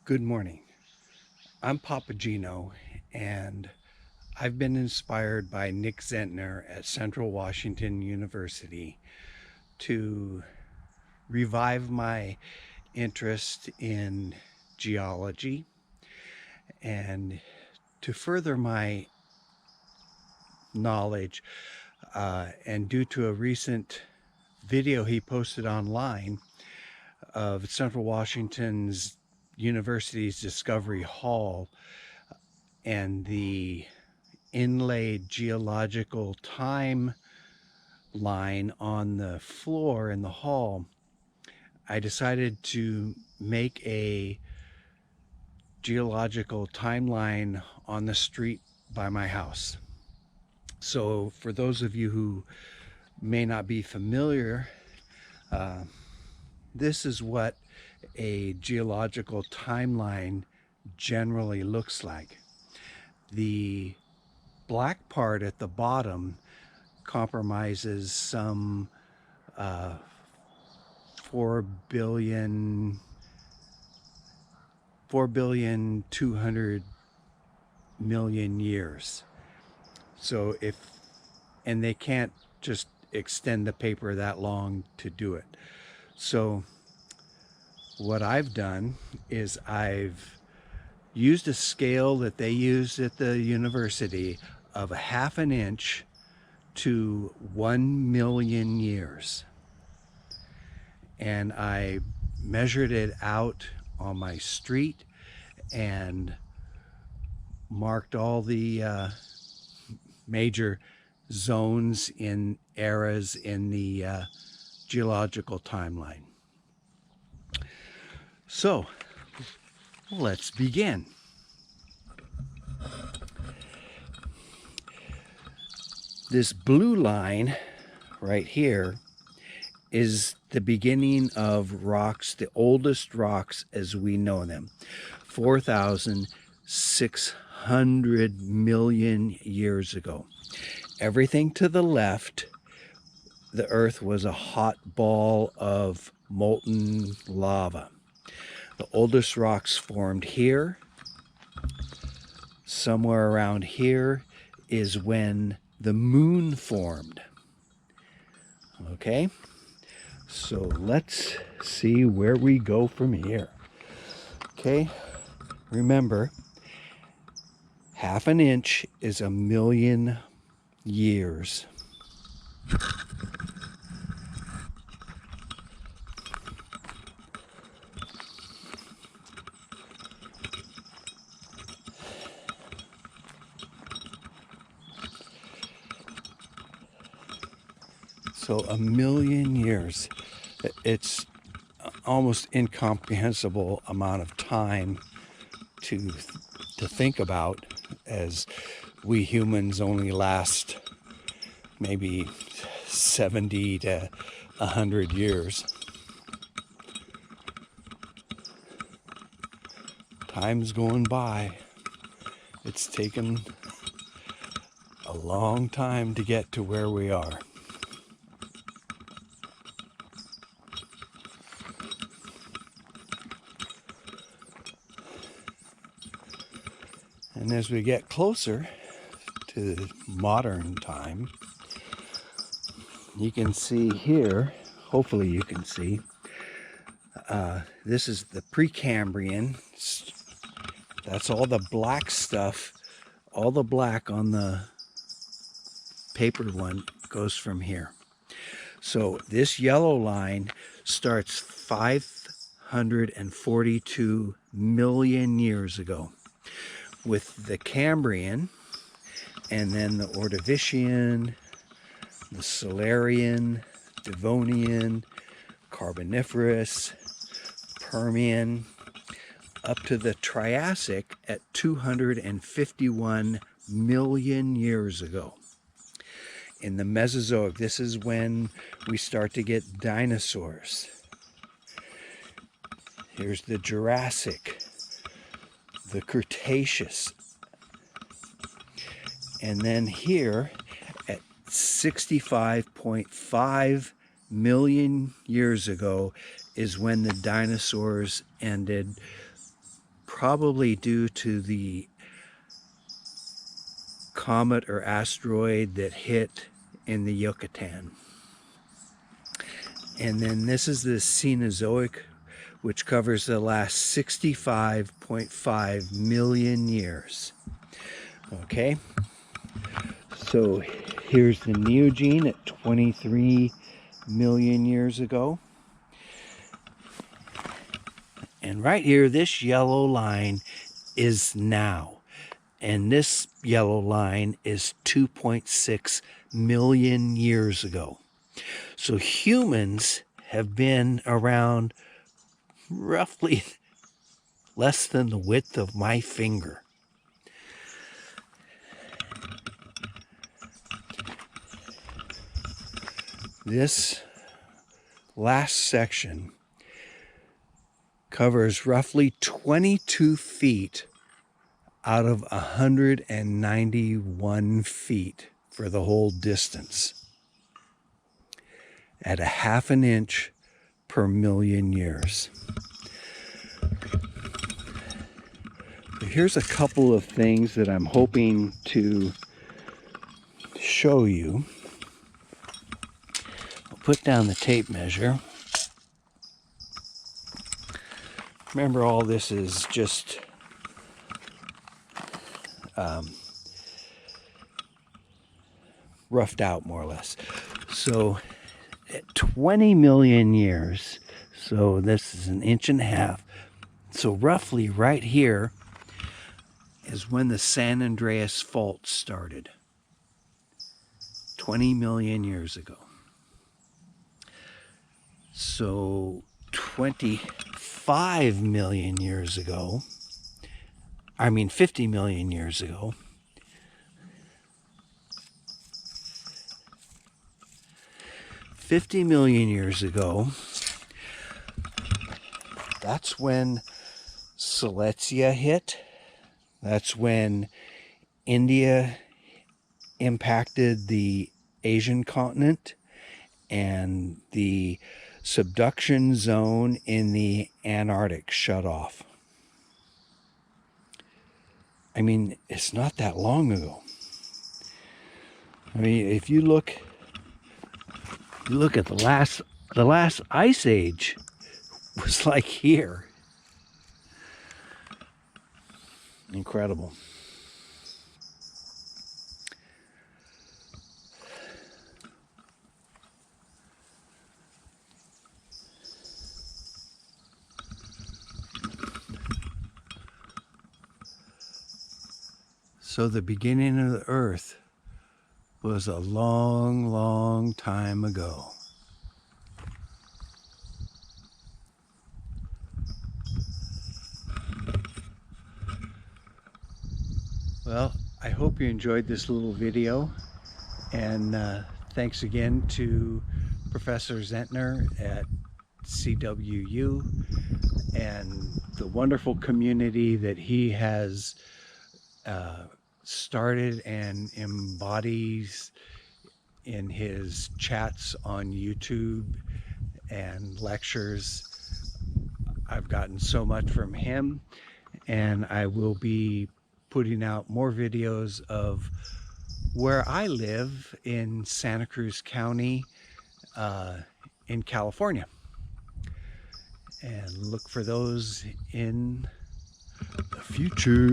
Good morning. I'm Papa Gino, and I've been inspired by Nick Zentner at Central Washington University to revive my interest in geology and to further my knowledge. And due to a recent video he posted online of Central Washington's University's Discovery Hall and the inlaid geological timeline on the floor in the hall, I decided to make a geological timeline on the street by my house. So for those of you who may not be familiar, this is what a geological timeline generally looks like. The black part at the bottom compromises some 4,200,000,000 years. So and they can't just extend the paper that long to do it. So what I've done is I've used a scale that they use at the university of a half an inch to 1,000,000 years. And I measured it out on my street and marked all the major zones in eras in the geological timeline. So let's begin. This blue line right here is the beginning of rocks, the oldest rocks as we know them, 4,600 million years ago. Everything to the left, the Earth was a hot ball of molten lava. The oldest rocks formed here. Somewhere around here is when the moon formed. Okay, so let's see where we go from here. Okay, remember, half an inch is 1,000,000 years. So 1,000,000 years, it's almost incomprehensible amount of time to think about, as we humans only last maybe 70 to 100 years. Time's going by. It's taken a long time to get to where we are. And as we get closer to modern time, you can see here, hopefully you can see, this is the Precambrian. That's all the black stuff, all the black on the paper one goes from here. So this yellow line starts 542 million years ago, with the Cambrian, and then the Ordovician, the Silurian, Devonian, Carboniferous, Permian, up to the Triassic at 251 million years ago. In the Mesozoic, this is when we start to get dinosaurs. Here's the Jurassic, the Cretaceous, and then here at 65.5 million years ago is when the dinosaurs ended, probably due to the comet or asteroid that hit in the Yucatan. And then this is the Cenozoic, which covers the last 65.5 million years. Okay, so here's the Neogene at 23 million years ago. And right here, this yellow line is now. And this yellow line is 2.6 million years ago. So humans have been around roughly less than the width of my finger. This last section covers roughly 22 feet out of 191 feet for the whole distance, at a half an inch per million years. So here's a couple of things that I'm hoping to show you. I'll put down the tape measure. Remember, all this is just roughed out more or less. So at 20 million years, so this is an inch and a half. So roughly right here is when the San Andreas Fault started. 20 million years ago. So 25 million years ago, 50 million years ago, 50 million years ago, that's when Silesia hit. That's when India impacted the Asian continent, and the subduction zone in the Antarctic shut off. I mean, it's not that long ago. I mean, if you look at the last ice age was like here. Incredible. So the beginning of the earth was a long, long time ago. Well, I hope you enjoyed this little video, and thanks again to Professor Zentner at CWU and the wonderful community that he has started and embodies in his chats on YouTube and lectures. I've gotten so much from him, and I will be putting out more videos of where I live in Santa Cruz County in California, and look for those in the future.